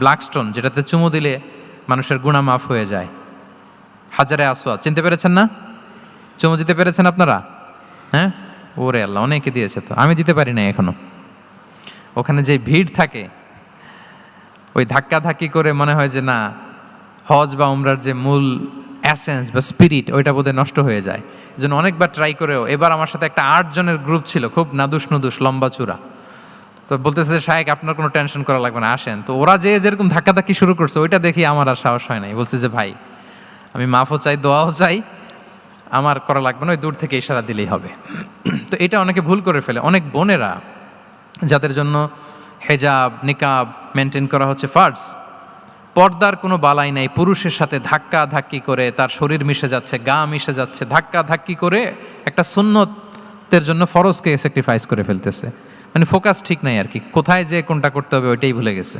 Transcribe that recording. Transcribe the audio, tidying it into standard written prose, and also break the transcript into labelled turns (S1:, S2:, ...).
S1: Blackstone, যেটাতে চুমু দিলে মানুষের গুনাহ মাফ হয়ে যায়। হাজারে আসওয়াদ চিনতে পেরেছেন না? চুমু দিতে পেরেছেন আপনারা? হ্যাঁ, ওরে আল্লাহ, অনেকে দিয়েছে, তো আমি দিতে পারি না এখনো। ওখানে যে ভিড় থাকে, ওই ধাক্কা ধাক্কি করে মনে হয় যে না, হজ বা উমরার যে মূল অ্যাসেন্স বা স্পিরিট, ওইটা বোধহয় নষ্ট হয়ে যায়। এই জন্য অনেকবার ট্রাই করেও, এবার আমার সাথে একটা 8 জনের গ্রুপ ছিল, খুব নাদুস নুদুস লম্বা চূড়া। তো বলতেছে যে শায়েক আপনার কোনো টেনশন করা লাগবে না, আসেন। তো ওরা যে যেরকম ধাক্কাধাক্কি শুরু করছে, ওইটা দেখি আমার আর সাহস হয় নাই। বলছে যে ভাই, আমি মাফও চাই, দোয়াও চাই, আমার করা লাগবে না, ওই দূর থেকে ইশারা দিলেই হবে। তো এটা অনেকে ভুল করে ফেলে। অনেক বোনেরা যাদের জন্য হেজাব নিকাব মেনটেন করা হচ্ছে ফার্জ, পর্দার কোনো বালাই নাই, পুরুষের সাথে ধাক্কা ধাক্কি করে তার শরীর মিশে যাচ্ছে, গা মিশে যাচ্ছে, ধাক্কা ধাক্কি করে একটা সুন্নতের জন্য ফরজকে স্যাক্রিফাইস করে ফেলতেছে। মানে ফোকাস ঠিক নাই আর কি, কোথায় যে কোনটা করতে হবে ওইটাই ভুলে গেছে।